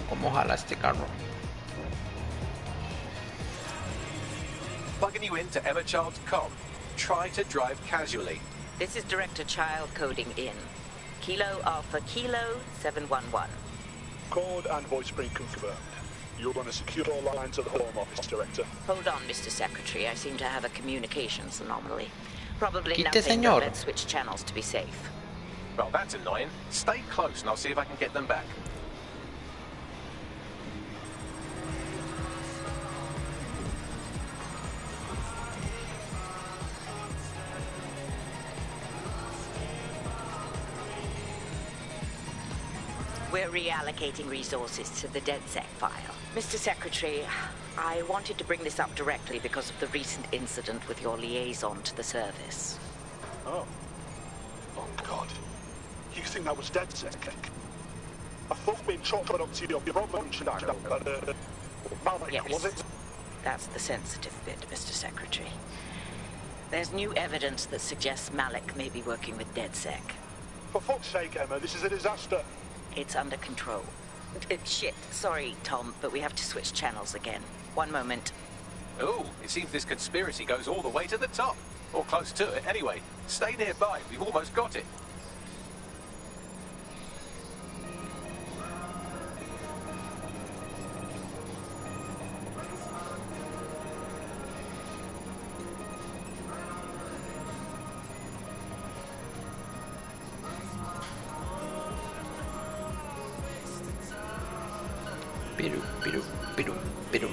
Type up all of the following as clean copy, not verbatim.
cómo jala este carro. Plugging you into Emma Child's com. Try to drive casually. This is Director Child coding in. Kilo Alpha Kilo 711. Code and voice pre-confirmed. You're going to secure all lines of the Home Office, Director. Hold on, Mr. Secretary. I seem to have a communications anomaly. Probably Quite, nothing, señor. but let's switch channels to be safe. Well, that's annoying. Stay close and I'll see if I can get them back. We're reallocating resources to the DedSec file. Mr. Secretary, I wanted to bring this up directly because of the recent incident with your liaison to the service. Oh. Oh, God. You think that was DedSec? I thought being chalked up to your brother mentioned that, Malik, Yes. was it? That's the sensitive bit, Mr. Secretary. There's new evidence that suggests Malik may be working with DedSec. For fuck's sake, Emma, this is a disaster. It's under control. Shit, sorry, Tom, but we have to switch channels again. One moment. Oh, it seems this conspiracy goes all the way to the top. Or close to it, anyway. Stay nearby, we've almost got it. Piru.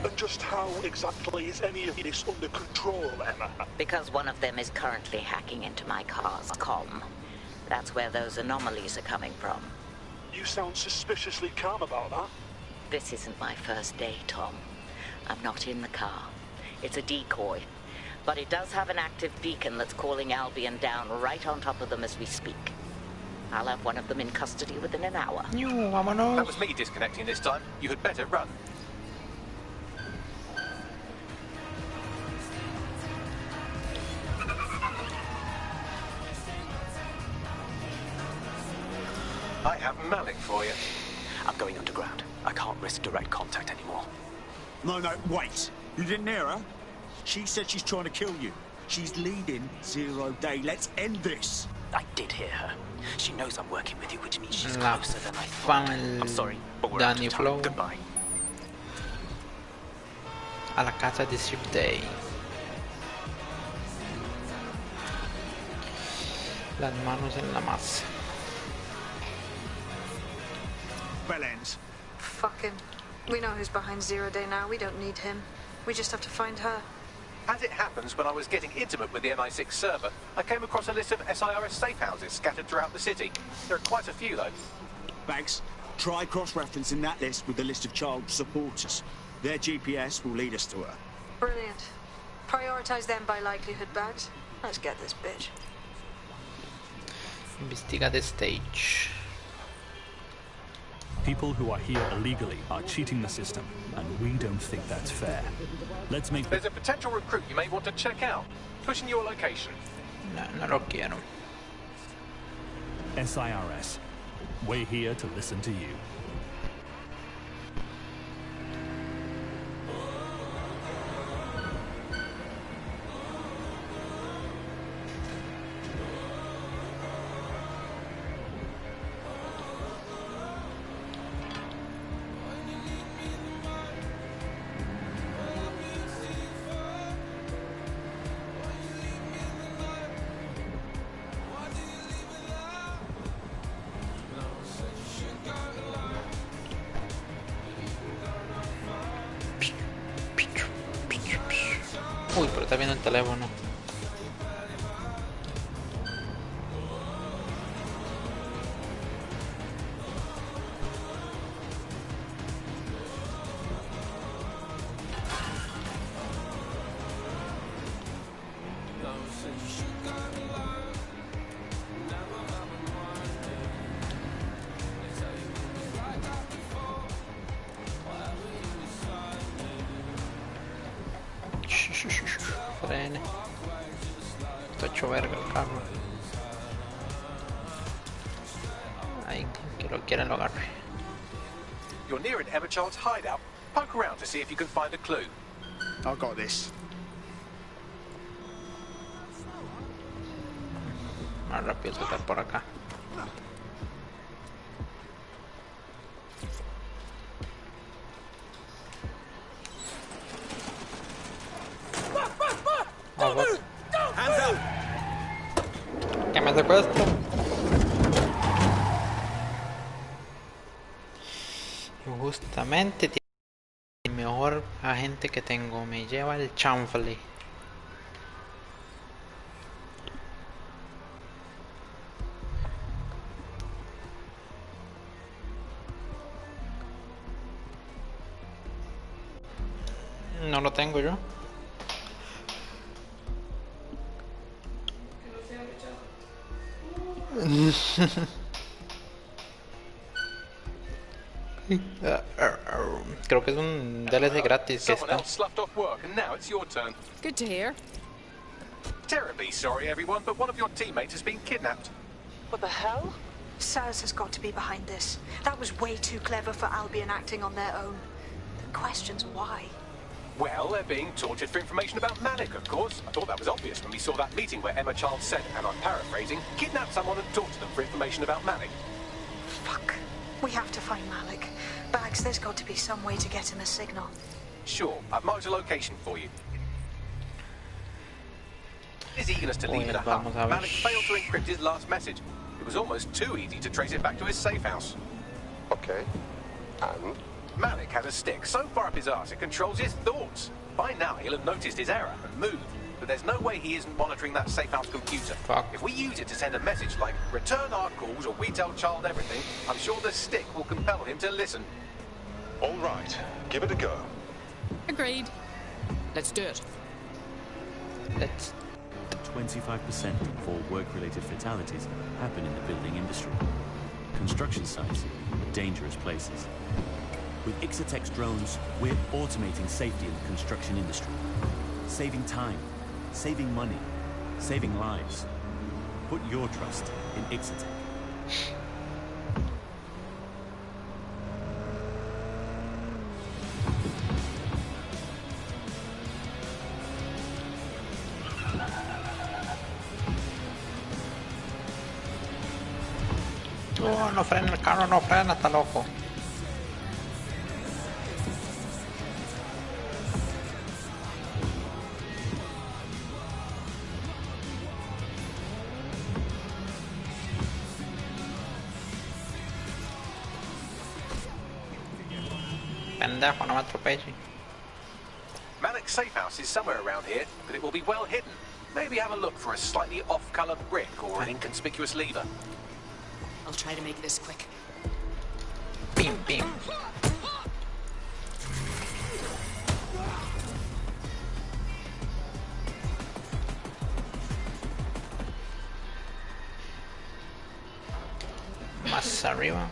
And just how exactly is any of this under control, Emma? Because one of them is currently hacking into my car's comm. That's where those anomalies are coming from. You sound suspiciously calm about that. This isn't my first day, Tom. I'm not in the car. It's a decoy. But it does have an active beacon that's calling Albion down right on top of them as we speak. I'll have one of them in custody within an hour. Vámonos. That was me disconnecting this time. You had better run. I have Malik for you. I'm going underground. I can't risk direct contact anymore. No, wait. You didn't hear her? She said she's trying to kill you. She's leading 0 Day. Let's end this. I did hear her. She knows I'm working with you, which means she's La closer than I thought. fama I'm sorry, but we're out Danny of time. Flow Goodbye. a la casa de 0 Day. Las manos en la masa. Bellends. Fuck him. We know who's behind 0 Day now. We don't need him. We just have to find her. As it happens, when I was getting intimate with the MI6 server, I came across a list of SIRS safe houses scattered throughout the city. There are quite a few, though. Bags, try cross-referencing that list with the list of child supporters. Their GPS will lead us to her. Brilliant. Prioritize them by likelihood, Bags. Let's get this bitch. Investiga the stage. People who are here illegally are cheating the system, and we don't think that's fair. Let's make There's a potential recruit you may want to check out. Pushing your location. No lo quiero. SIRS. We're here to listen to you. Uy, pero está viendo el teléfono. frene. Está hecho verga el carro. Ay, que lo quieren lo agarre. You're near an Emma Child's hideout. Poke around to see if you can find a clue. I got this. Más rápido saltar por acá. Hands up! Que me secuestro. Justamente el mejor agente que tengo me lleva el chanfle. No lo tengo yo. Creo que es un DLC gratis que Someone está. else sloughed off work, and now it's your turn. Good to hear. Terribly sorry, everyone, but one of your teammates has been kidnapped. What the hell? Saz has got to be behind this. That was way too clever for Albion acting on their own. The question's why. Well, they're being tortured for information about Malik, of course. I thought that was obvious when we saw that meeting where Emma Child said, and I'm paraphrasing, kidnap someone and torture them for information about Malik. Fuck. We have to find Malik. Bags, there's got to be some way to get him a signal. Sure, I've marked a location for you. His eagerness to leave in a huff, Vamos a ver. Malik failed to encrypt his last message. It was almost too easy to trace it back to his safe house. Okay. And? Malik had a stick so far up his arse it controls his thoughts. By now he'll have noticed his error and moved. But there's no way he isn't monitoring that safe house computer. Fuck. If we use it to send a message like, return our calls or we tell Child everything, I'm sure the stick will compel him to listen. All right. Give it a go. Agreed. Let's do it. Let's 25% of all work-related fatalities happen in the building industry. Construction sites are dangerous places. With Ixotek's drones, we're automating safety in the construction industry. Saving time, saving money, saving lives. Put your trust in Ixotek. Oh, no frena el carro, no frena, está loco. Pendejo, no me atropelle. Malik's safe house is somewhere around here, but it will be well hidden. Maybe have a look for a slightly off-colored brick or an inconspicuous lever. I'll try to make this quick. Pim, pim. Más arriba.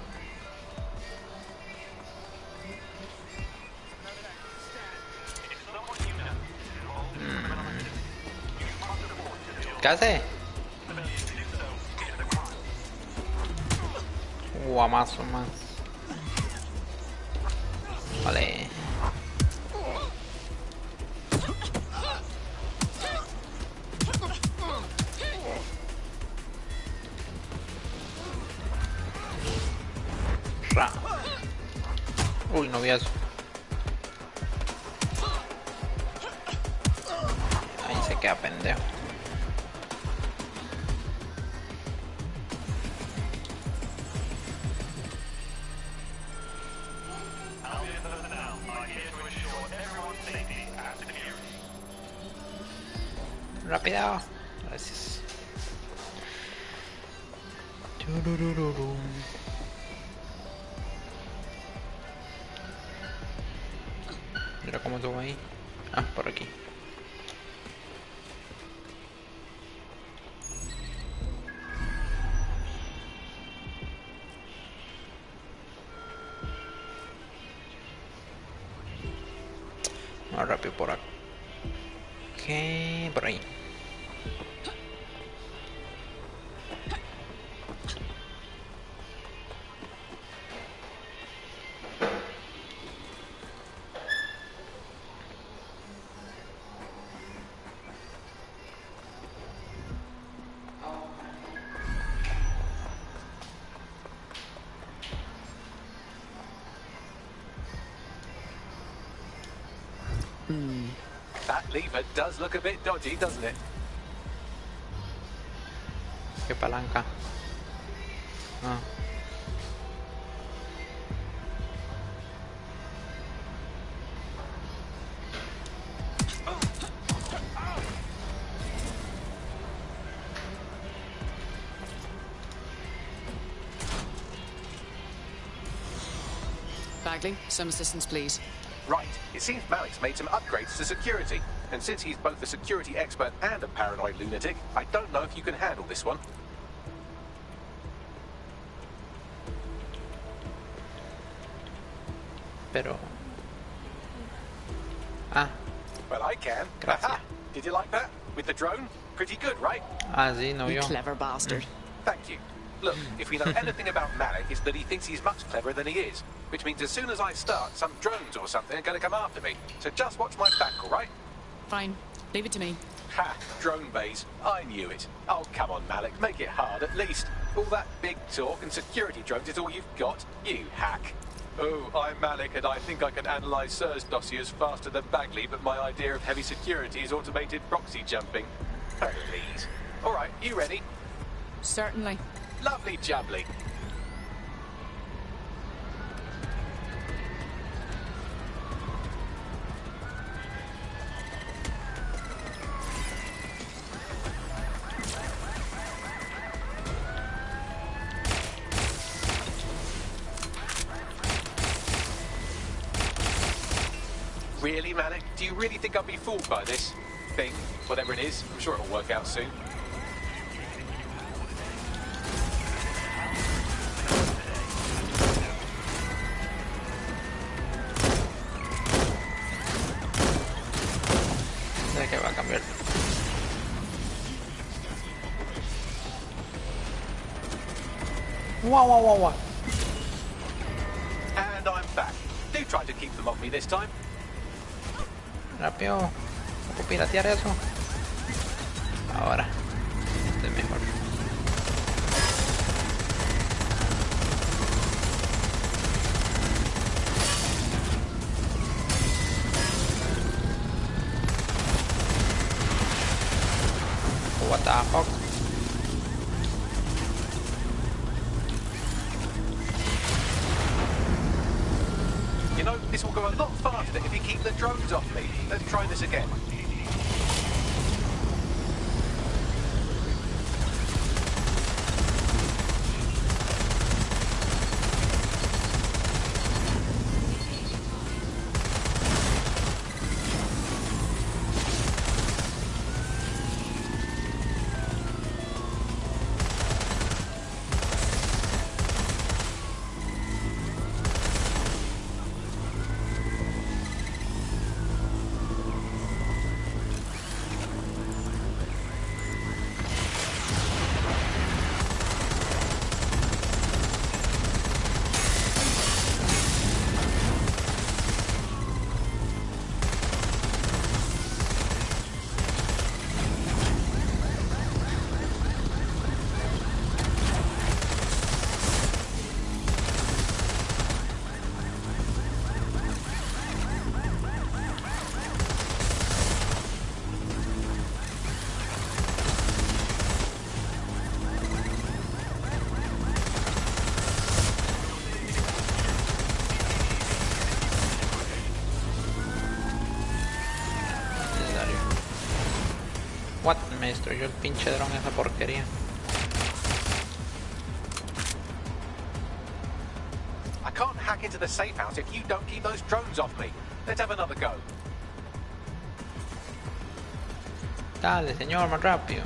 ¿Qué hace? Guamazo más. Vale. Ra. Uy, no vi eso. Ahí se queda pendejo. Rápido. Gracias. Turururu. Mira cómo subo ahí. Ah, por aquí. Más rápido por aquí. que por ahí. That lever does look a bit dodgy, doesn't it? Qué palanca. Ah. Bagley, some assistance, please. Right. It seems Malik's made some upgrades to security. And since he's both a security expert and a paranoid lunatic, I don't know if you can handle this one. Pero... Ah, Well, I can. Gracias. Aha. Did you like that? With the drone? Pretty good, right? ah, sí, no You vio. clever bastard. Thank you. Look, if we know anything about Malik, it's that he thinks he's much cleverer than he is. Which means as soon as I start, some drones or something are going to come after me. So just watch my back, all right? Fine. Leave it to me. Ha! Drone bays. I knew it. Oh, come on, Malik. Make it hard, at least. All that big talk and security drones is all you've got? You hack. Oh, I'm Malik, and I think I can analyse Sir's dossiers faster than Bagley, but my idea of heavy security is automated proxy jumping. Please. All right, you ready? Certainly. Lovely jubbly. Really, Malik? Do you really think I'll be fooled by this thing? Whatever it is, I'm sure it'll work out soon. Sé que va a cambiar. Wow, wow, wow, wow. And I'm back. Do try to keep them off me this time. Rápido. ¿No puedo piratear eso? Ahora. Este es mejor. What the fuck? You know, this will go a lot faster if you keep the drones off me. Let's try this again. What? Me destruyó el pinche dron esa porquería. I can't hack into the safe house if you don't keep those drones off me. Let's have another go. Dale, señor, más rápido.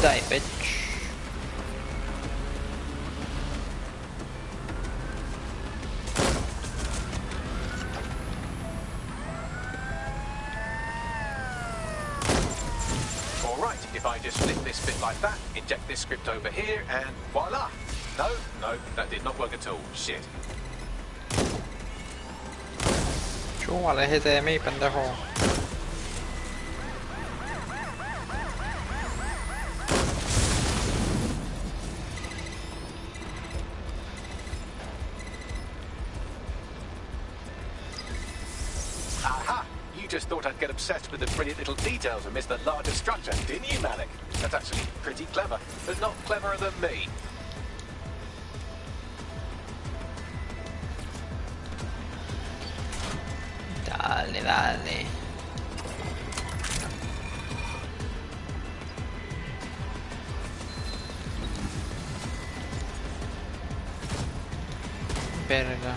Die, bitch. Alright, if I just flip this bit like that, inject this script over here, and voila! No, that did not work at all. Shit. Chú, aléjese de mí, pendejo. Aha! You just thought I'd get obsessed with the brilliant little details and miss the larger structure, didn't you, Malik? That's actually pretty clever, but not cleverer than me. Dale, dale. Verga.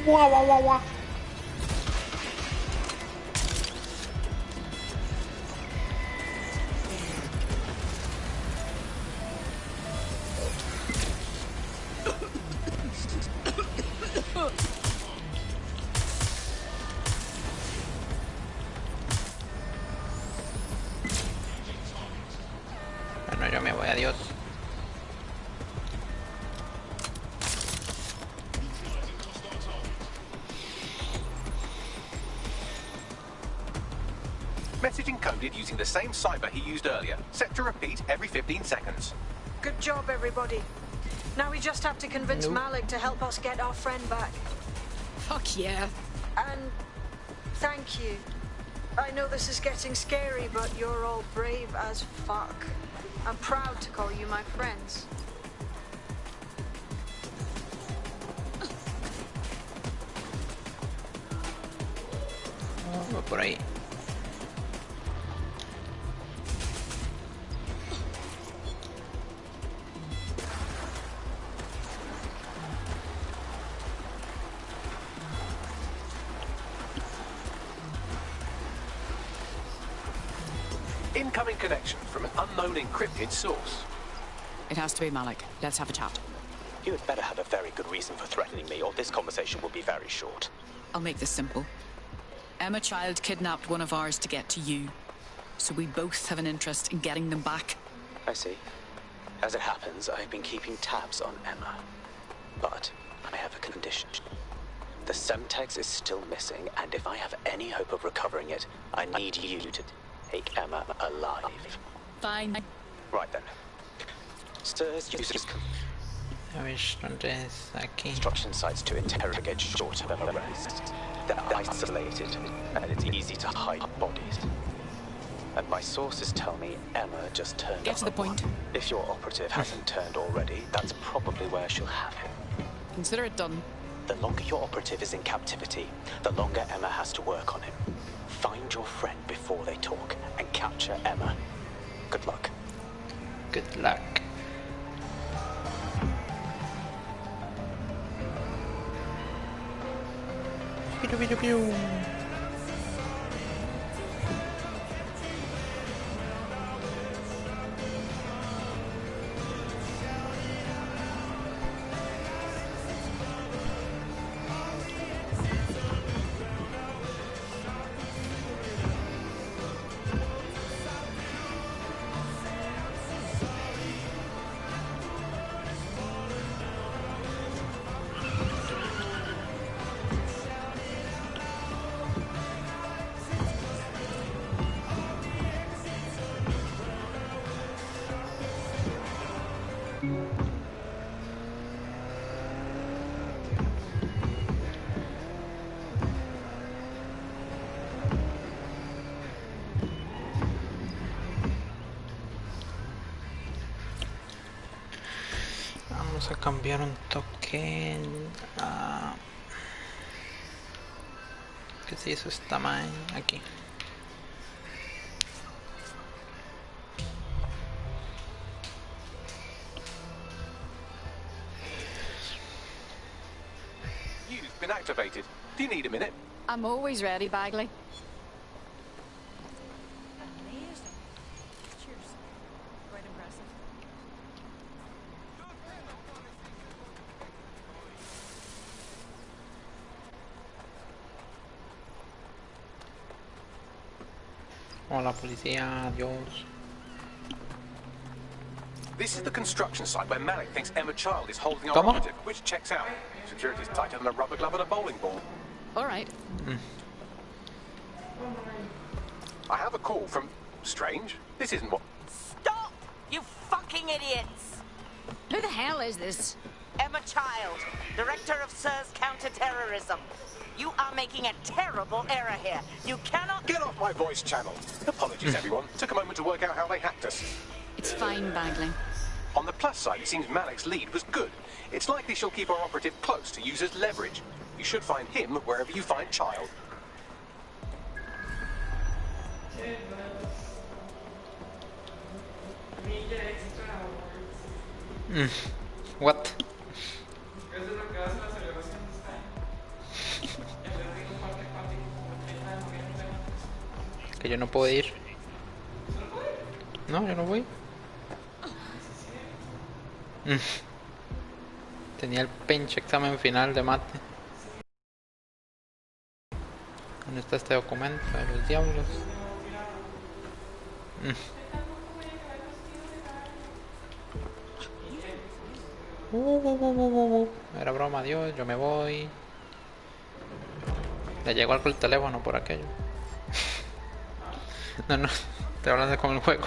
Guau, guau, guau, guau. Bueno, yo me voy, adiós. Message encoded using the same cipher he used earlier, set to repeat every 15 seconds. Good job, everybody. Now we just have to convince Malik to help us get our friend back. Fuck yeah. And thank you. I know this is getting scary, but you're all brave as fuck. I'm proud to call you my friends. Voy por ahí. Incoming connection from an unknown encrypted source. It has to be Malik. Let's have a chat. You had better have a very good reason for threatening me, or this conversation will be very short. I'll make this simple. Emma Child kidnapped one of ours to get to you. So we both have an interest in getting them back. I see. As it happens, I've been keeping tabs on Emma. But I have a condition. The Semtex is still missing, and if I have any hope of recovering it, I need you to take Emma alive. Fine. Right then. Stirs uses A ver, ¿dónde es? Aquí. construction sites to interrogate short-term arrests. They're isolated, and it's easy to hide bodies. And my sources tell me Emma just turned Get to the up. point. If your operative hasn't turned already, that's probably where she'll have him. Consider it done. The longer your operative is in captivity, the longer Emma has to work on him. Find your friend before they talk and capture Emma. Good luck. Good luck. Pew, pew, pew. Vamos a cambiar un toque. ¿Qué se hizo esta man? Aquí. been activated. Do you need a minute? I'm always ready, Bagley. Amazing. Cheers. Quite impressive. Hola policía, adiós. This is the construction site where Malik thinks Emma Child is holding our ¿Cómo? operative, which checks out. Security's tighter than a rubber glove and a bowling ball. All right. I have a call from... Strange. This isn't what... Stop! You fucking idiots! Who the hell is this? Emma Child, Director of SIR's Counter-Terrorism. You are making a terrible error here. You cannot... Get off my voice channel. Apologies, everyone. Took a moment to work out how they hacked us. It's fine, Bagley. On the plus side, it seems Malik's lead was good. It's likely she'll keep our operative close to use as leverage. You should find him wherever you find Child. What? Que yo no puedo ir. No, yo no voy. Tenía el pinche examen final de mate. ¿Dónde está este documento de los diablos? Era broma, Dios, yo me voy. Le llegó algo el teléfono por aquello. No, no, estoy hablando con el juego.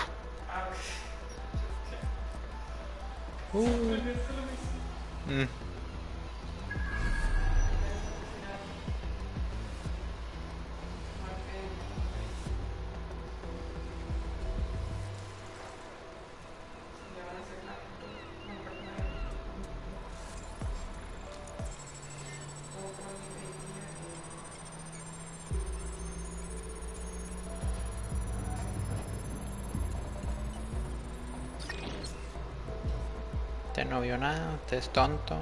Usted no vio nada, usted es tonto.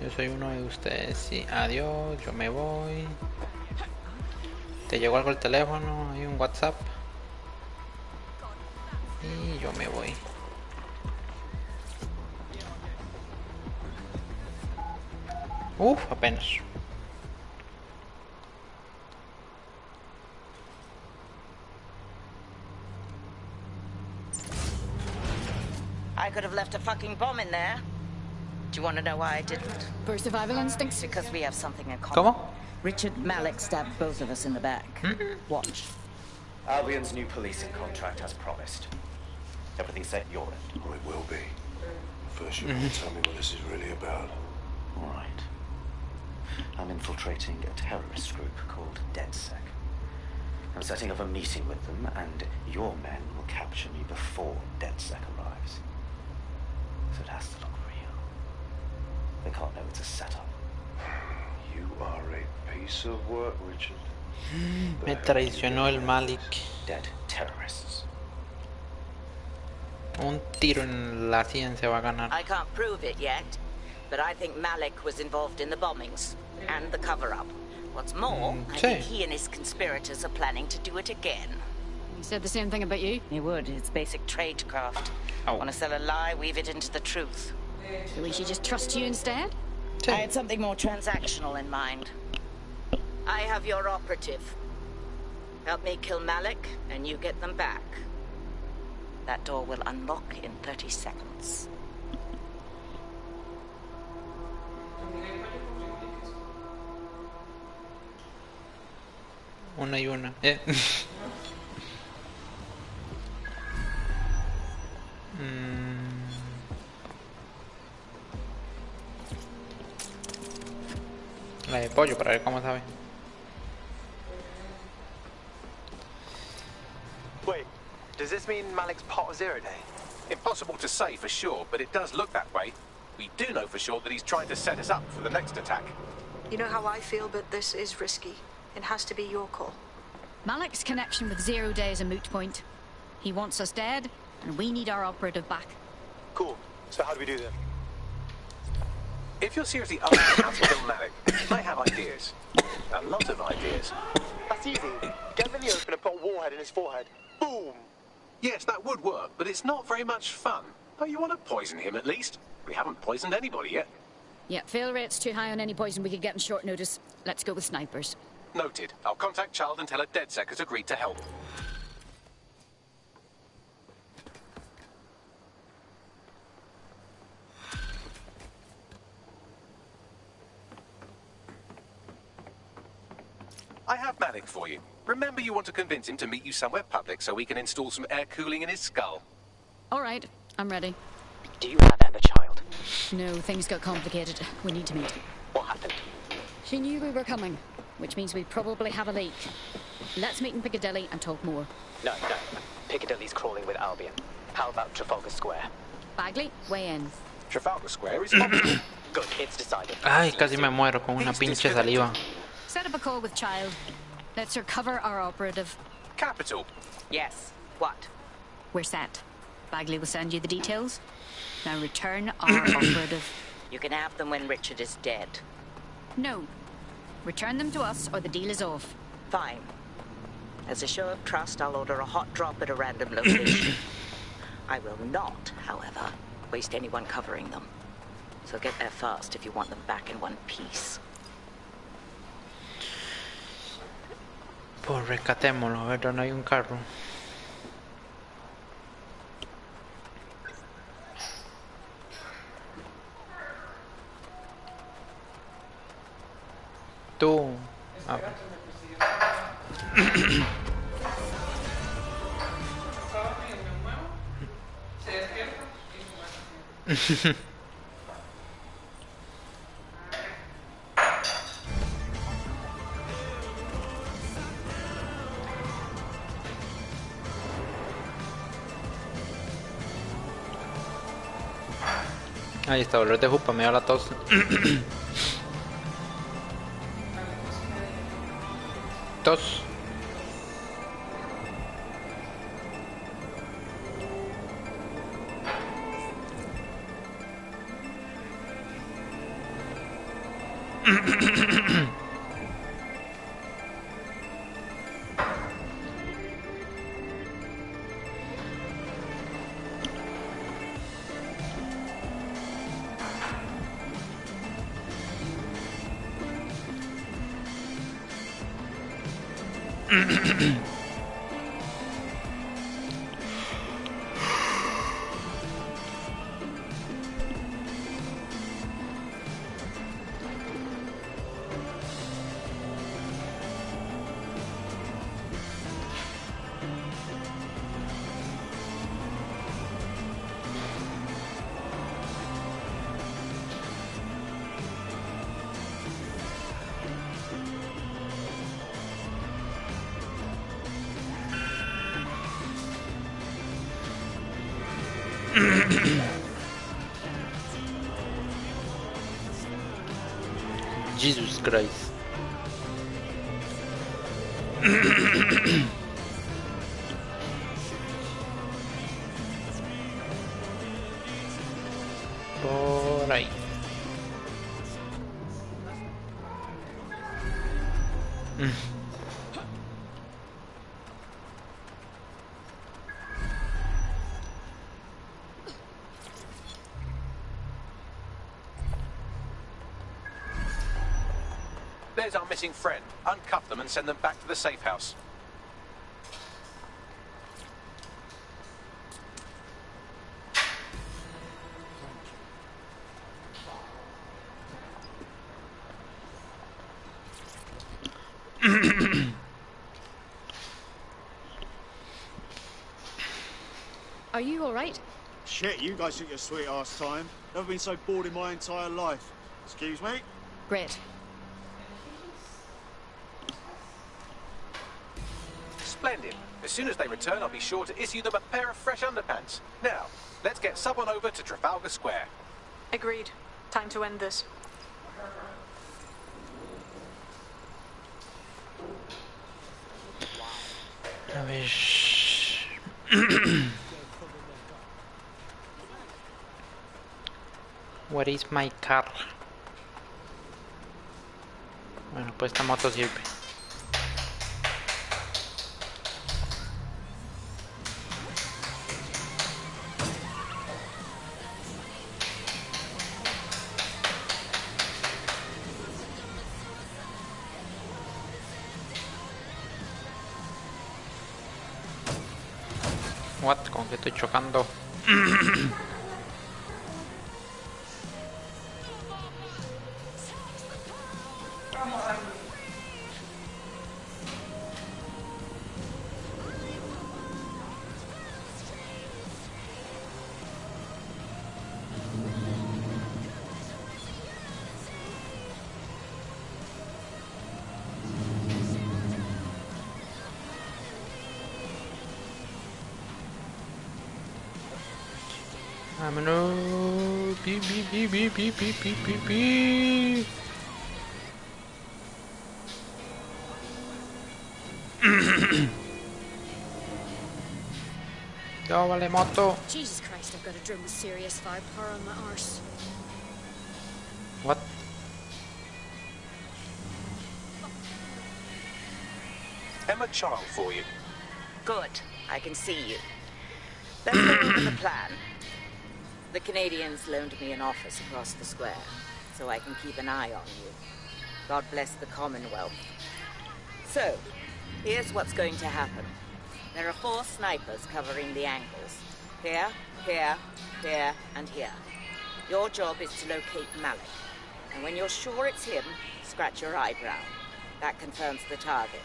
Yo soy uno de ustedes, sí. Adiós, yo me voy. Te llegó algo el teléfono, hay un WhatsApp. Y yo me voy. Apenas. I could have left a fucking bomb in there. Do you want to know why I didn't? For survival instincts? Because we have something in common. ¿Cómo? Richard Malik stabbed both of us in the back. Watch. Albion's new policing contract as promised. Everything set at your end. Well, it will be. First, you want to tell me what this is really about. All right. I'm infiltrating a terrorist group called DedSec. I'm setting up a meeting with them, and your men will capture me before DedSec arrives. So it has to look real. They can't know it's a setup. You are a piece of work, Richard. Me traicionó el Malik. Dead terrorists. Un tiro en la sien se va a ganar. I can't prove it yet, but I think Malik was involved in the bombings and the cover-up. What's more, I think he and his conspirators are planning to do it again. He said the same thing about you. He would. It's basic tradecraft. Want to sell a lie, weave it into the truth. So we should just trust you instead? I had something more transactional in mind. I have your operative. Help me kill Malik, and you get them back. That door will unlock in 30 seconds. Una y una. La de pollo para ver cómo sabe. Wait, does this mean Malik's part of Zero Day? Impossible to say for sure, but it does look that way. We do know for sure that he's trying to set us up for the next attack. You know how I feel, but this is risky. It has to be your call. Malik's connection with Zero Day is a moot point. He wants us dead, and we need our operative back. Cool. So how do we do that? If you're seriously asking how to kill Malik, I have ideas. A lot of ideas. That's easy. Get him in the open and put a warhead in his forehead. Boom! Yes, that would work, but it's not very much fun. Don't you want to poison him at least? We haven't poisoned anybody yet. Yeah, fail rate's too high on any poison we could get in short notice. Let's go with snipers. Noted. I'll contact Child and tell her DedSec has agreed to help. I have Malik for you. Remember, you want to convince him to meet you somewhere public so we can install some air cooling in his skull. All right, I'm ready. Do you have Emma, Child? No, things got complicated. We need to meet. What happened? She knew we were coming, which means we probably have a leak. Let's meet in Piccadilly and talk more. No. Piccadilly's crawling with Albion. How about Trafalgar Square? Bagley, weigh in. Trafalgar Square is optional. Good, it's decided. Ay, casi me muero con una pinche saliva. Set up a call with Child. Let's recover our operative. Capitulo. Yes. What? We're set. Bagley will send you the details. Now return our operative. You can have them when Richard is dead. No. Return them to us or the deal is off. Fine. As a show of trust, I'll order a hot drop at a random location. I will not, however, waste anyone covering them. So get there fast if you want them back in one piece. Pues rescatémoslo, a ver, no hay un carro. Tú. A ver. Ahí está, dolor de jupa, me da la tos. Tos. Jesus Christ. Por ahí. There's our missing friend. Uncuff them and send them back to the safe house. Are you all right? Shit, you guys took your sweet ass time. Never been so bored in my entire life. Excuse me? Great. Splendid. As soon as they return, I'll be sure to issue them a pair of fresh underpants. Now, let's get someone over to Trafalgar Square. Agreed. Time to end this. A ver. Where is my car? Bueno, pues esta moto sirve. What? ¿Con qué estoy chocando? Vámonos. Pi, pi, pi, pi, pi, pi, pi, pi, pi. Yo, vale, moto. Jesus Christ, I've got a drum with serious firepower on my arse. What? Emma Child for you. Good. I can see you. Let's go over the plan. The Canadians loaned me an office across the square, so I can keep an eye on you. God bless the Commonwealth. So, here's what's going to happen. There are 4 snipers covering the angles. Here, here, here, and here. Your job is to locate Malik. And when you're sure it's him, scratch your eyebrow. That confirms the target.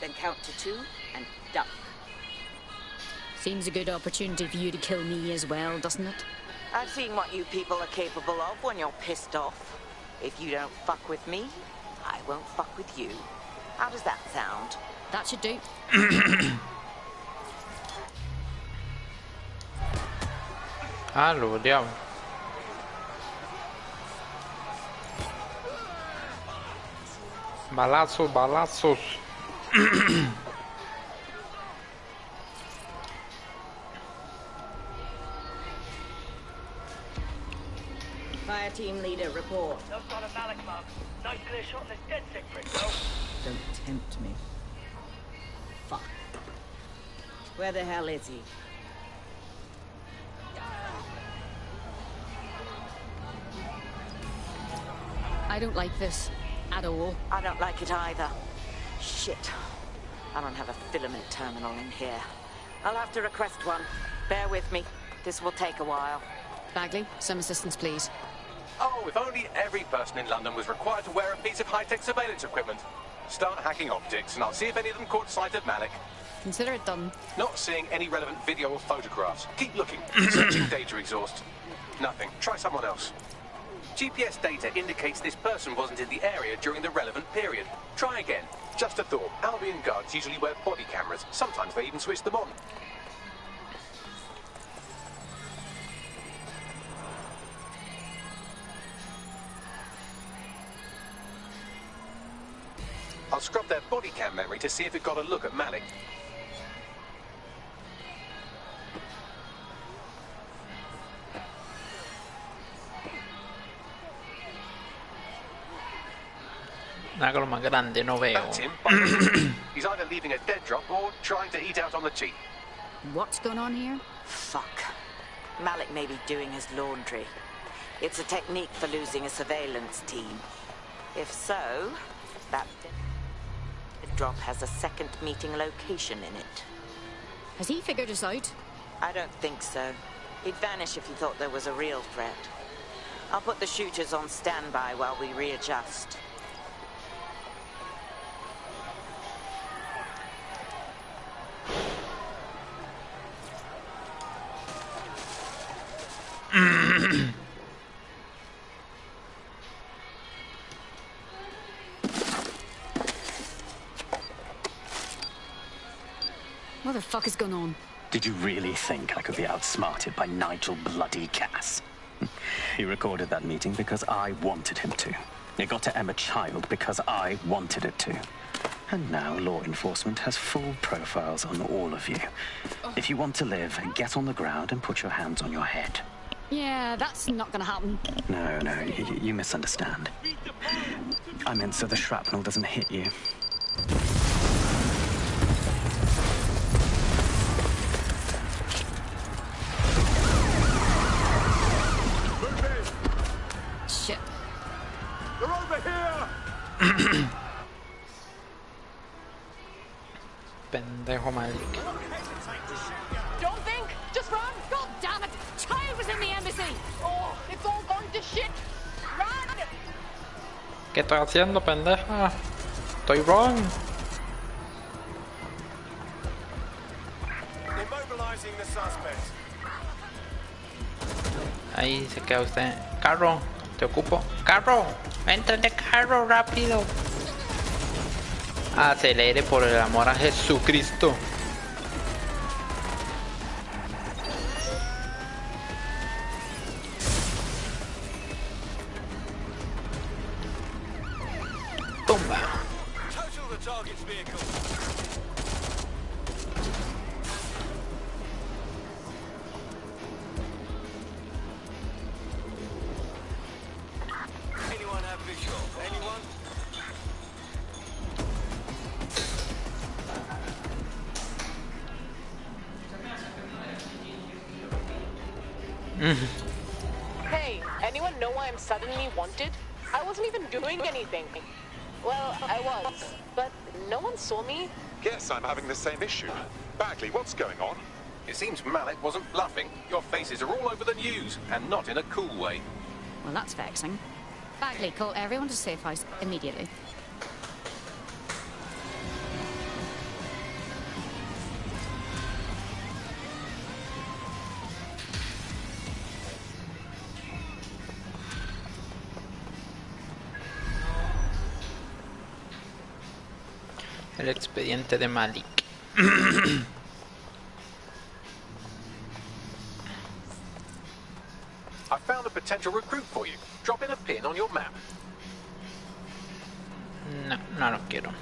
Then count to 2 and duck. Seems a good opportunity for you to kill me as well, doesn't it? I've seen what you people are capable of when you're pissed off. If you don't fuck with me, I won't fuck with you. How does that sound? That should do. Aló, diablo. Balazos, balazos. Fire team leader, report. No sign of Malik, Mum. Nice clear shot in this dead sick brick, though. Don't tempt me. Fuck. Where the hell is he? I don't like this. At all. I don't like it either. Shit. I don't have a filament terminal in here. I'll have to request one. Bear with me. This will take a while. Bagley, some assistance, please. Oh, if only every person in London was required to wear a piece of high-tech surveillance equipment. Start hacking optics, and I'll see if any of them caught sight of Malik. Consider it done. Not seeing any relevant video or photographs. Keep looking. Searching data exhaust. Nothing. Try someone else. GPS data indicates this person wasn't in the area during the relevant period. Try again. Just a thought. Albion guards usually wear body cameras. Sometimes they even switch them on. I'll scrub their body cam memory to see if it got a look at Malik. Hago lo más grande, no veo. That's him. He's either leaving a dead drop or trying to eat out on the cheap. What's going on here? Fuck. Malik may be doing his laundry. It's a technique for losing a surveillance team. If so, that dead drop has a second meeting location in it. Has he figured us out? I don't think so. He'd vanish if he thought there was a real threat. I'll put the shooters on standby while we readjust. What the fuck is going on? Did you really think I could be outsmarted by Nigel bloody Cass? He recorded that meeting because I wanted him to. It got to Emma Child because I wanted it to. And now law enforcement has full profiles on all of you. If you want to live, get on the ground and put your hands on your head. Yeah, that's not gonna happen. No, you misunderstand. I meant so the shrapnel doesn't hit you. Shit. They're over here! Pendejo Malik. Don't think! Just run! God damn it! Child was in the embassy! Oh, it's all gone to shit! Run! ¿Qué estás haciendo, pendeja? Estoy wrong. Immobilizing the suspect. Ahí se queda usted. Carro, te ocupo. Carro, entra en el carro rápido. Acelere por el amor a Jesucristo. Tumba. Total the target's vehicle. Anyone have visual? Anyone? Hey, anyone know why I'm suddenly wanted? I wasn't even doing anything. Well, I was, but no one saw me. Guess I'm having the same issue. Bagley, what's going on? It seems Malik wasn't bluffing. Your faces are all over the news, and not in a cool way. Well, that's vexing. Bagley, call everyone to safe house immediately. El expediente de Malik. I found a potential recruit for you. Drop in a pin on your map. No, no lo quiero.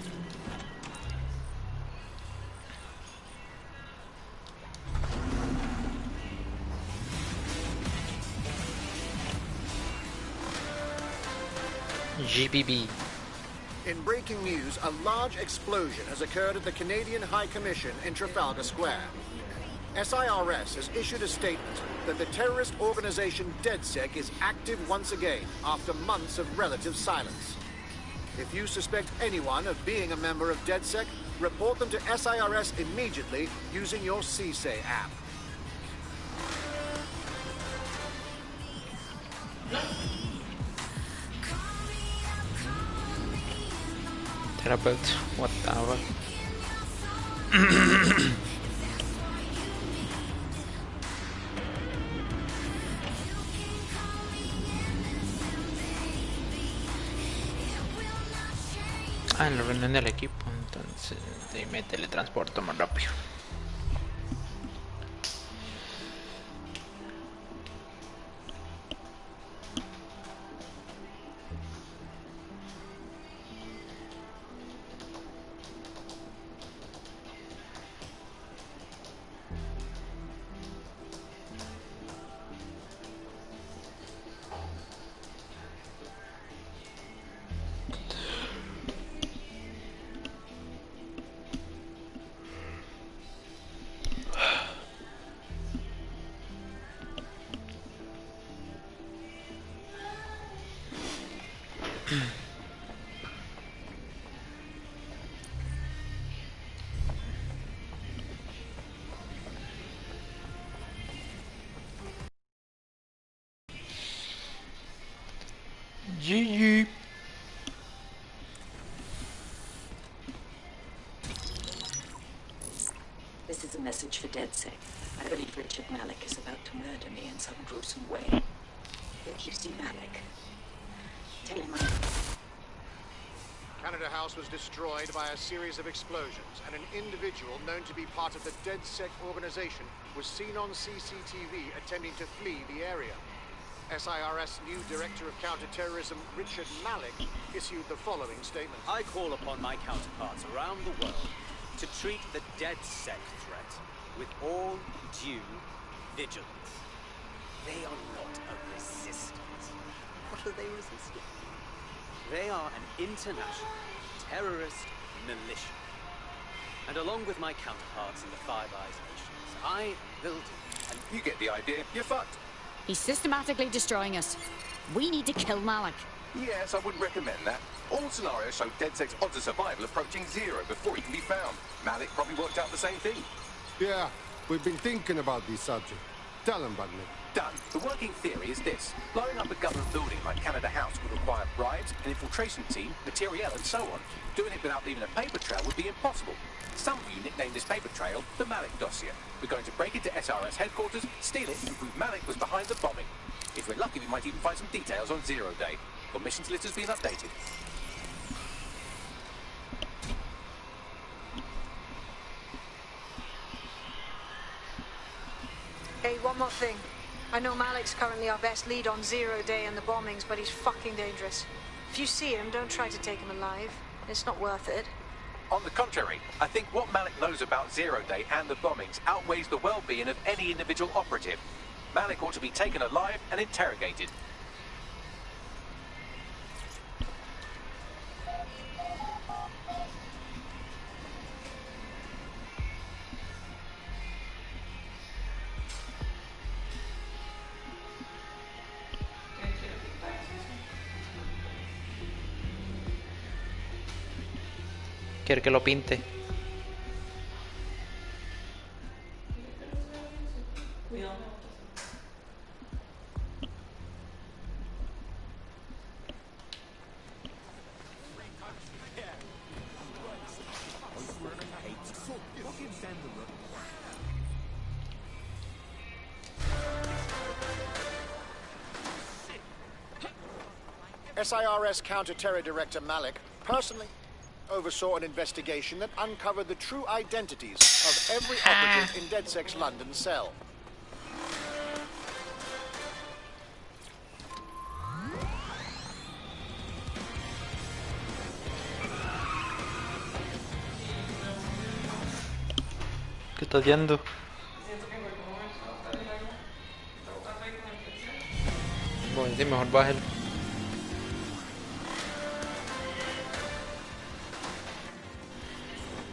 GBB. In breaking news, a large explosion has occurred at the Canadian High Commission in Trafalgar Square. SIRS has issued a statement that the terrorist organization DedSec is active once again after months of relative silence. If you suspect anyone of being a member of DedSec, report them to SIRS immediately using your CSAY app. Terapeut, whatever. Ah, en la reunión del equipo, entonces me teletransporto más rápido. GG. This is a message for DedSec. I believe Richard Malik is about to murder me in some gruesome way. If you see Malik, tell him Canada House was destroyed by a series of explosions, and an individual known to be part of the DedSec organization was seen on CCTV attempting to flee the area. SIRS new Director of Counterterrorism, Richard Malik, issued the following statement. I call upon my counterparts around the world to treat the DedSec threat with all due vigilance. They are not a resistance. What are they resisting? They are an international terrorist militia. And along with my counterparts in the Five Eyes nations, I am building... And you get the idea, you're fucked. He's systematically destroying us. We need to kill Malik. Yes, I wouldn't recommend that. All scenarios show DedSec's odds of survival approaching 0 before he can be found. Malik probably worked out the same thing. Yeah, we've been thinking about this subject. Tell him, Bagley. Done. The working theory is this. Blowing up a government building like Canada House would require bribes, an infiltration team, materiel, and so on. Doing it without leaving a paper trail would be impossible. Some of you nicknamed this paper trail the Malik dossier. We're going to break into SRS headquarters, steal it, and prove Malik was behind the bombing. If we're lucky, we might even find some details on 0 Day. Your missions list has been updated. Hey, one more thing. I know Malik's currently our best lead on 0 Day and the bombings, but he's fucking dangerous. If you see him, don't try to take him alive. It's not worth it. On the contrary, I think what Malik knows about 0 Day and the bombings outweighs the well-being of any individual operative. Malik ought to be taken alive and interrogated. Quiere que lo pinte. SIRS Counter-Terror Director Malik personally oversaw an investigation that uncovered the true identities of every operative in DedSec's London cell. ¿Qué estás viendo? Bueno, sí, mejor bájalo.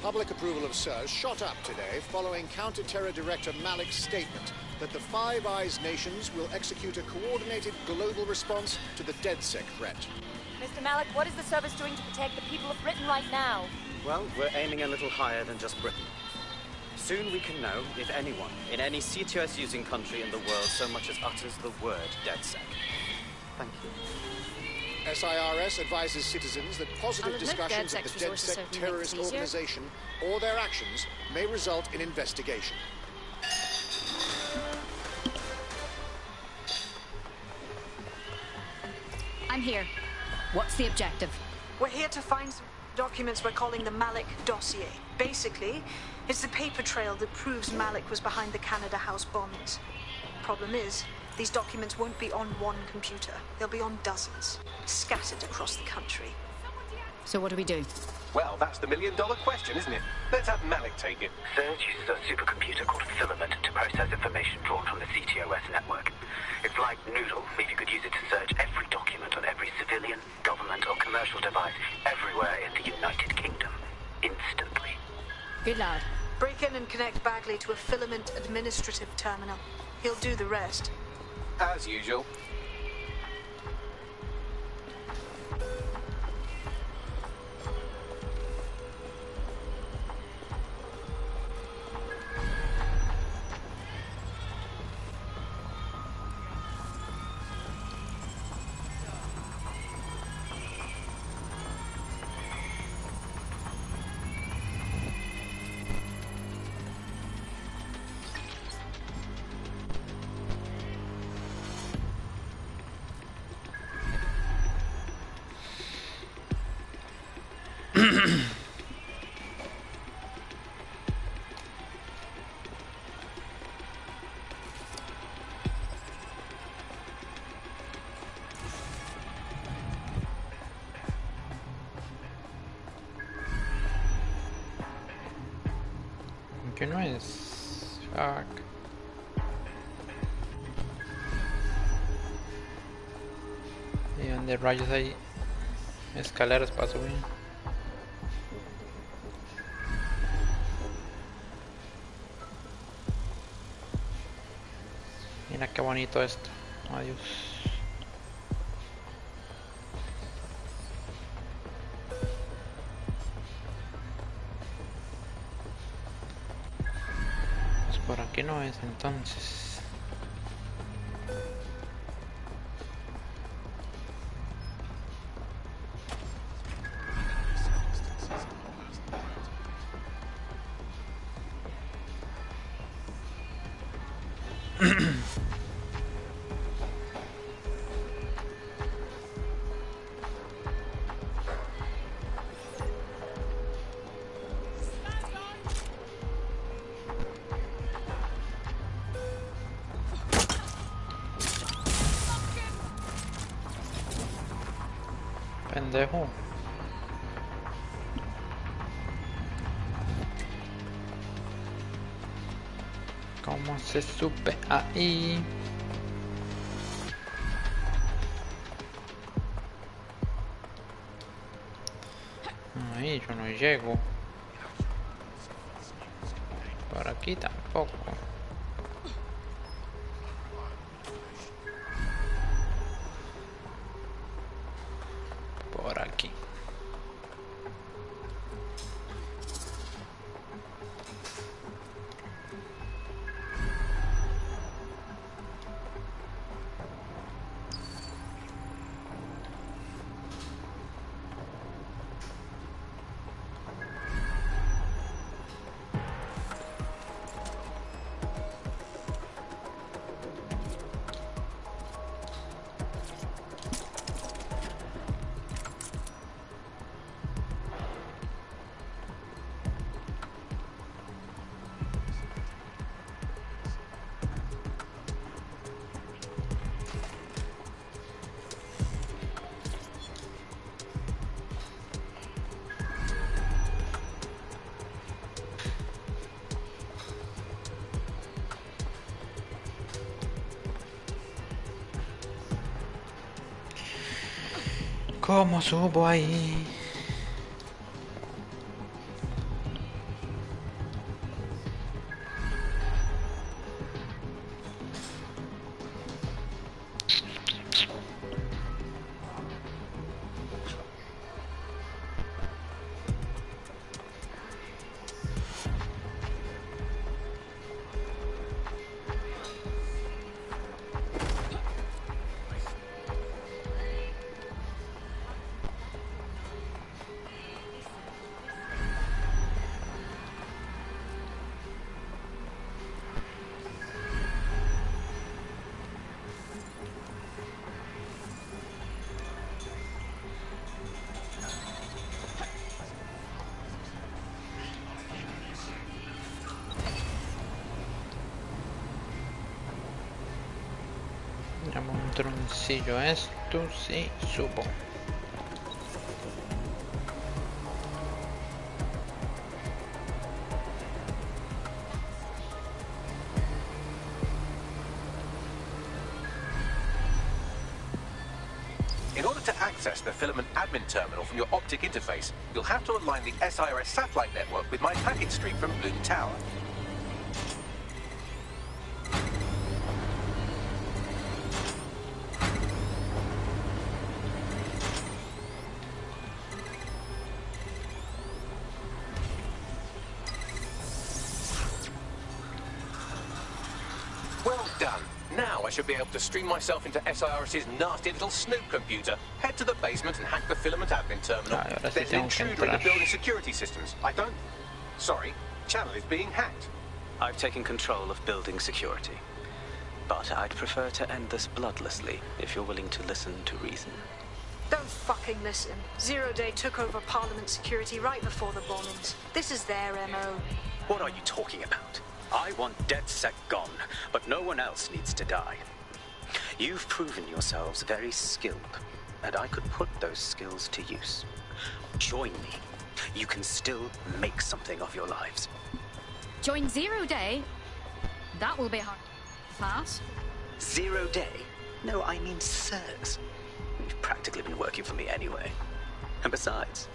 Public approval of SIRS shot up today following Counter-Terror Director Malik's statement that the Five Eyes nations will execute a coordinated global response to the DedSec threat. Mr. Malik, what is the service doing to protect the people of Britain right now? Well, we're aiming a little higher than just Britain. Soon we can know if anyone in any CTOS-using country in the world so much as utters the word DedSec. Thank you. SIRS advises citizens that positive discussions of the DedSec terrorist organization or their actions may result in investigation. I'm here. What's the objective? We're here to find some documents we're calling the Malik dossier. Basically, it's the paper trail that proves Malik was behind the Canada House bombings. Problem is, these documents won't be on one computer. They'll be on dozens, scattered across the country. So what do we do? Well, that's the million-dollar question, isn't it? Let's have Malik take it. SIRS uses a supercomputer called Filament to process information drawn from the CTOS network. It's like Noodle, if you could use it to search every document on every civilian, government or commercial device everywhere in the United Kingdom, instantly. Good lad. Break in and connect Bagley to a Filament administrative terminal. He'll do the rest. As usual. ¿Qué no es? Fuck. ¿Y dónde rayos hay? Escaleras para subir. Mira qué bonito esto. Adiós. Pues por aquí no es entonces. Pendejo. ¿Cómo se sube ahí? Ahí yo no llego. Por aquí tampoco. Por aquí. ¿Cómo subo ahí? Llamo un troncillo. Esto sí subo. In order to access the filament admin terminal from your optic interface, you'll have to align the SIRS satellite network with my packet stream from Bloom Tower. Well done. Now I should be able to stream myself into SIRS's nasty little snoop computer, head to the basement and hack the filament admin terminal. There's an intruder in the building security systems. Sorry, channel is being hacked. I've taken control of building security. But I'd prefer to end this bloodlessly, if you're willing to listen to reason. Don't fucking listen. Zero Day took over Parliament security right before the bombings. This is their MO. What are you talking about? I want DedSec gone, but no one else needs to die. You've proven yourselves very skilled, and I could put those skills to use. Join me. You can still make something of your lives. Join Zero Day? That will be hard. Pass? 0 Day? No, I mean SIRS. You've practically been working for me anyway. And besides,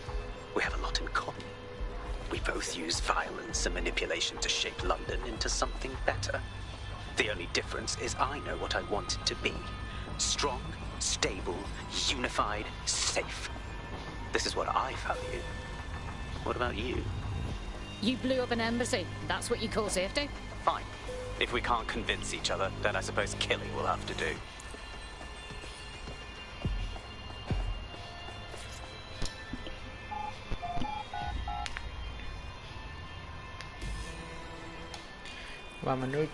we have a lot in common. We both use violence and manipulation to shape London into something better. The only difference is I know what I want it to be. Strong, stable, unified, safe. This is what I value. What about you? You blew up an embassy. That's what you call safety? Fine. If we can't convince each other, then I suppose killing will have to do. Vámonos.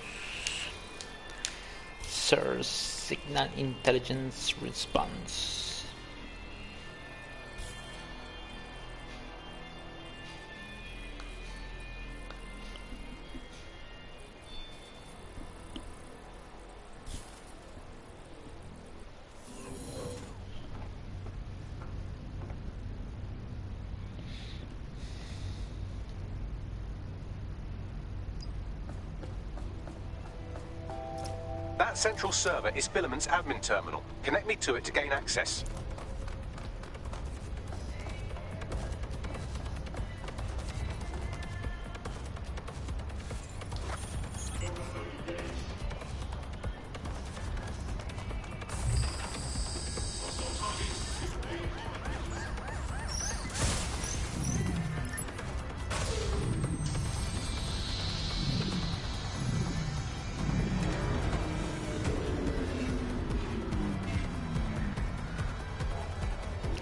Source Signal Intelligence Response. That central server is Filament's admin terminal. Connect me to it to gain access.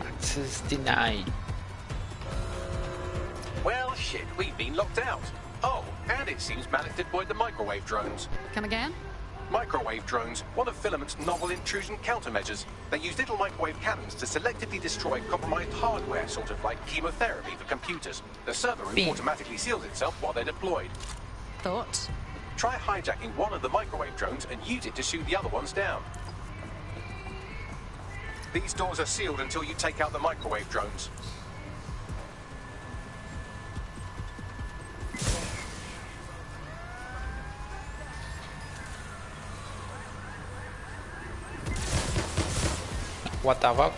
Access denied. Well, shit, we've been locked out. Oh, and it seems Malik deployed the microwave drones. Come again? Microwave drones, one of Filament's novel intrusion countermeasures. They use little microwave cannons to selectively destroy compromised hardware, sort of like chemotherapy for computers. The server room automatically seals itself while they're deployed. Thoughts? Try hijacking one of the microwave drones and use it to shoot the other ones down. These doors are sealed until you take out the microwave drones. What the fuck?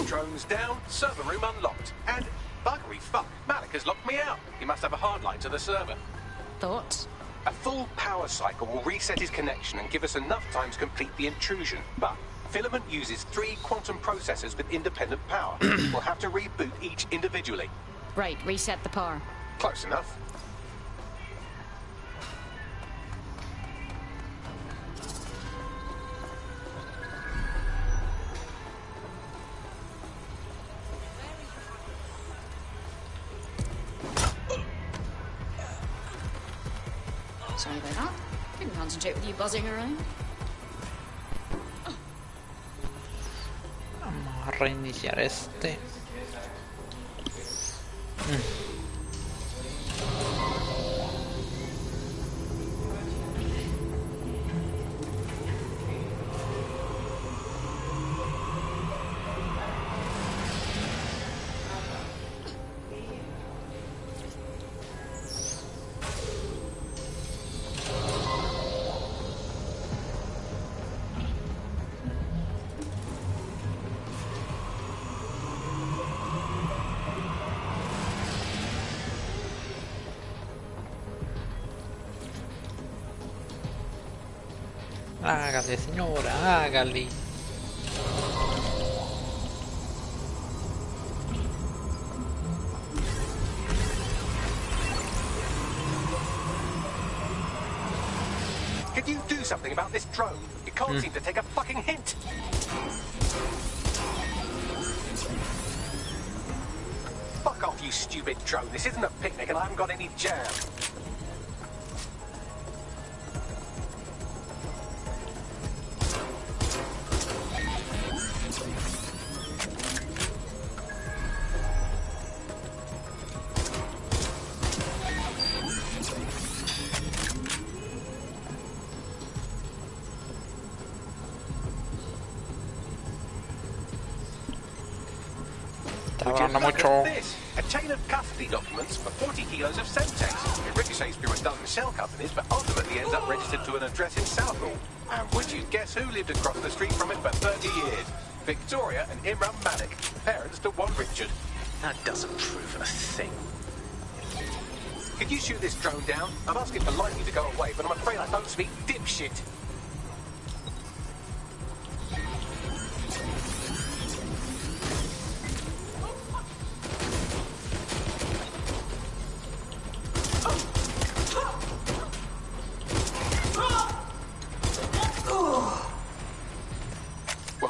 Drones down, server room unlocked. And buggery fuck, Malik has locked me out. He must have a hard line to the server. Thoughts? A full power cycle will reset his connection and give us enough time to complete the intrusion. But Filament uses 3 quantum processors with independent power. We'll have to reboot each individually. Right, reset the power. Close enough. Sorry about that. Couldn't concentrate with you buzzing around. Vamos a reiniciar este. Hágale, señora, hágale. Could you do something about this drone? It can't seem to take a fucking hint. Fuck off, you stupid drone. This isn't a picnic and I haven't got any jam. Look at this! A chain of custody documents for 40 kilos of Semtex. It ricochets through a dozen shell companies, but ultimately ends up registered to an address in Southall. And would you guess who lived across the street from it for 30 years? Victoria and Imran Malik, parents to one Richard. That doesn't prove a thing. Could you shoot this drone down? I'm asking politely to go away, but I'm afraid I don't speak dipshit.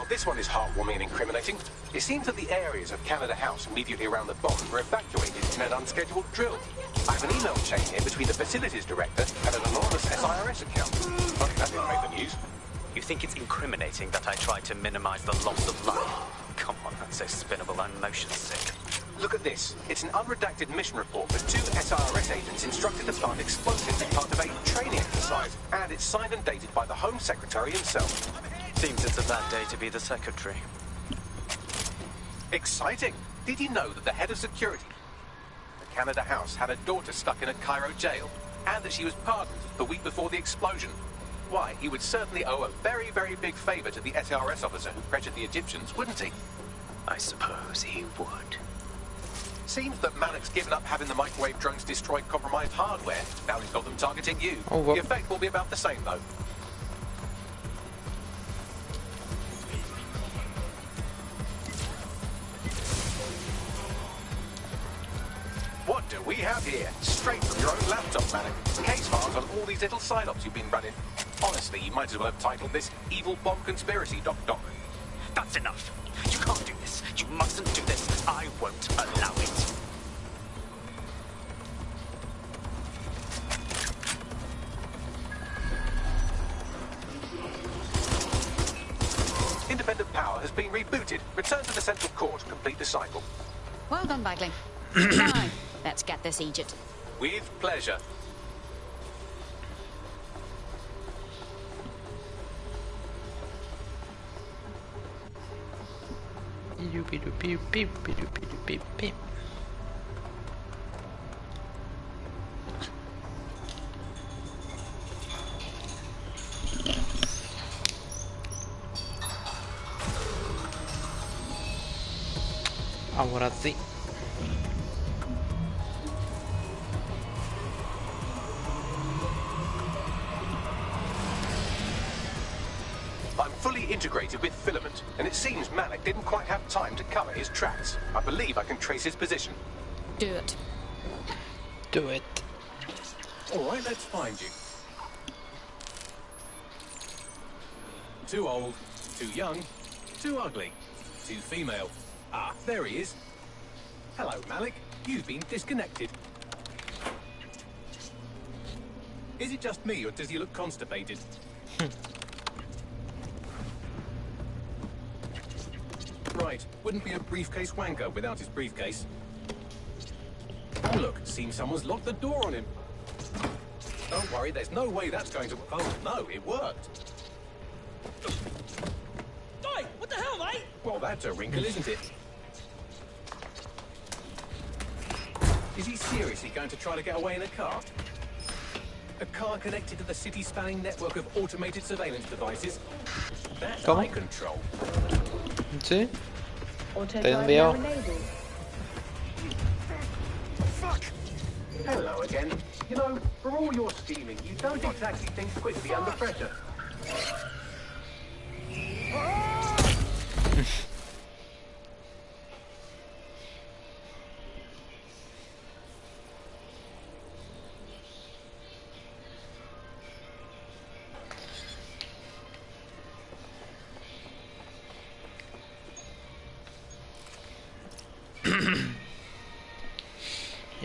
This one is heartwarming and incriminating. It seems that the areas of Canada House immediately around the bomb were evacuated in an unscheduled drill. I have an email chain here between the facilities director and an anonymous SIRS account. Funny that didn't make the news. You think it's incriminating that I tried to minimize the loss of life? Come on, that's so spinnable, I'm motion sick. Look at this. It's an unredacted mission report for 2 SIRS agents instructed to plant explosives as part of a training exercise. And it's signed and dated by the Home Secretary himself. Seems it's a bad day to be the secretary. Exciting! Did you know that the head of security at Canada House had a daughter stuck in a Cairo jail, and that she was pardoned the week before the explosion? Why, he would certainly owe a very, very big favour to the SRS officer who pressured the Egyptians, wouldn't he? I suppose he would. Seems that Malik's given up having the microwave drones destroy compromised hardware. Now he's got them targeting you. Oh, well. The effect will be about the same, though. What do we have here? Straight from your own laptop, Malik. Case files on all these little psyops you've been running. Honestly, you might as well have titled this Evil Bomb Conspiracy, Doc. That's enough. You can't do this. You mustn't do this. I won't allow it. Independent power has been rebooted. Return to the central core to complete the cycle. Well done, Bagley. Now, let's get this Egypt. With pleasure. Ahora sí. I'm fully integrated with Filament, and it seems Malik didn't quite have time to cover his tracks. I believe I can trace his position. Do it. Do it. All right, let's find you. Too old, too young, too ugly, too female. Ah, there he is. Hello, Malik. You've been disconnected. Is it just me, or does he look constipated? Right, wouldn't be a briefcase wanker without his briefcase. Oh look, seems someone's locked the door on him. Don't worry, there's no way that's going to... Oh no, it worked. Oi, what the hell, mate? Well, that's a wrinkle, isn't it? Is he seriously going to try to get away in a car? A car connected to the city-spanning network of automated surveillance devices? That's eye control. Sí. Te envió. Fuck! Hello again. You know, for all your scheming, you don't exactly think quickly under pressure.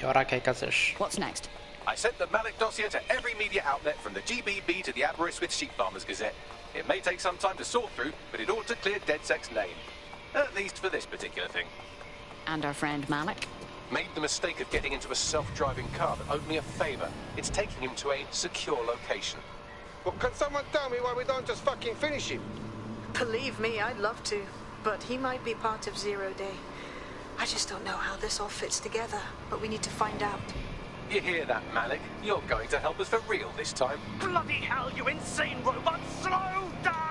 ahora qué hay que hacer? What's next? I sent the Malik dossier to every media outlet from the GBB to the Aberystwyth Sheep Farmers Gazette. It may take some time to sort through, but it ought to clear DedSec's name. At least for this particular thing. And our friend Malik? Made the mistake of getting into a self-driving car that owed me a favor. It's taking him to a secure location. Well, can someone tell me why we don't just fucking finish him? Believe me, I'd love to. But he might be part of Zero Day. I just don't know how this all fits together. But we need to find out. You hear that, Malik? You're going to help us for real this time. Bloody hell, you insane robot! Slow down!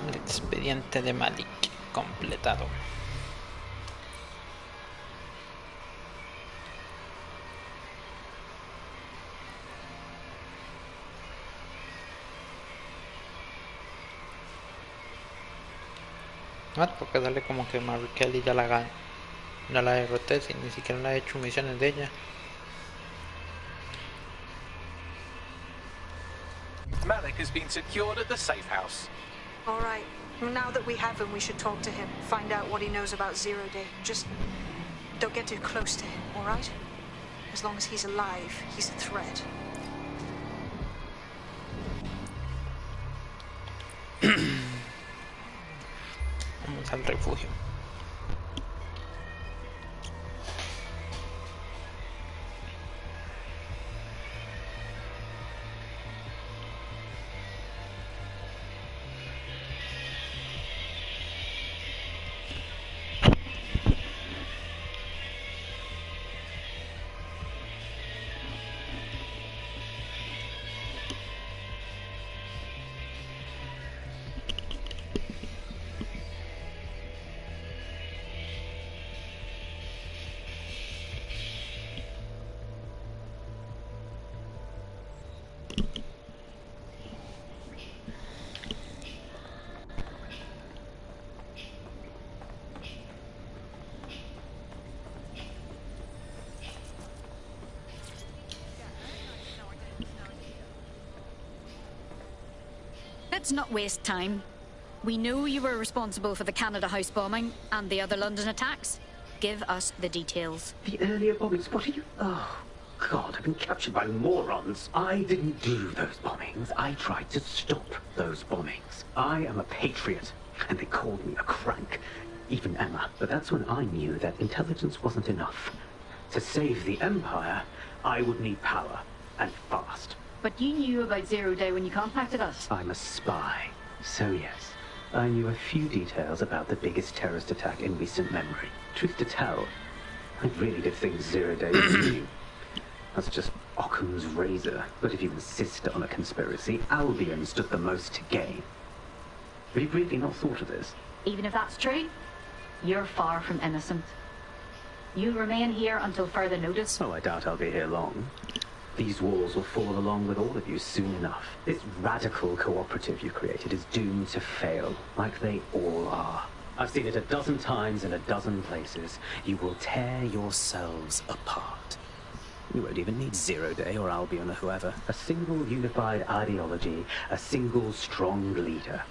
El expediente de Malik completado. Porque sale como que Mary Kelly ya la derroté sin ni siquiera la he hecho misiones de ella. Malik has been secured at the safe house. All right. Now that we have him, we should talk to him. Find out what he knows about Zero Day. Just don't get too close to him, all right? As long as he's alive, he's a threat. Vamos al refugio. Let's not waste time. We know you were responsible for the Canada House bombing and the other London attacks. Give us the details. The earlier bombings, what are you... Oh, God, I've been captured by morons. I didn't do those bombings. I tried to stop those bombings. I am a patriot, and they called me a crank. Even Emma. But that's when I knew that intelligence wasn't enough. To save the Empire, I would need power, and fast. But you knew about Zero Day when you contacted us. I'm a spy. So yes, I knew a few details about the biggest terrorist attack in recent memory. Truth to tell, I really did think Zero Day was you. That's just Occam's razor. But if you insist on a conspiracy, Albion stood the most to gain. Have you really not thought of this? Even if that's true, you're far from innocent. You remain here until further notice. Oh, I doubt I'll be here long. These walls will fall along with all of you soon enough. This radical cooperative you created is doomed to fail, like they all are. I've seen it a dozen times in a dozen places. You will tear yourselves apart. You won't even need Zero Day or Albion or whoever. A single unified ideology, a single strong leader.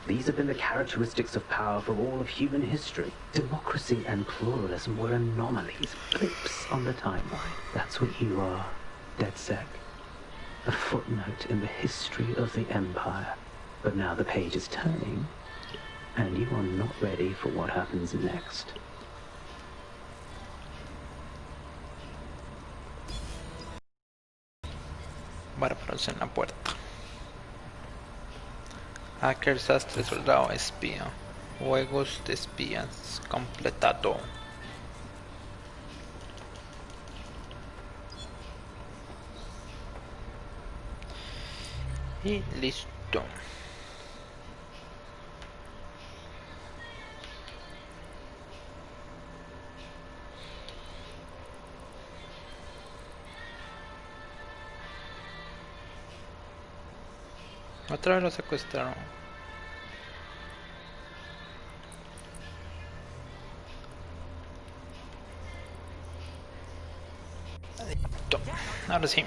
These have been the characteristics of power for all of human history. Democracy and pluralism were anomalies, blips on the timeline. That's what you are. DedSec, a footnote in the history of the Empire. But now the page is turning, and you are not ready for what happens next. Bárbaros en la puerta. Hacker, sastre, soldado, espía. Juegos de espías completado. Y listo. Otra vez lo secuestraron. Listo. Ahora sí.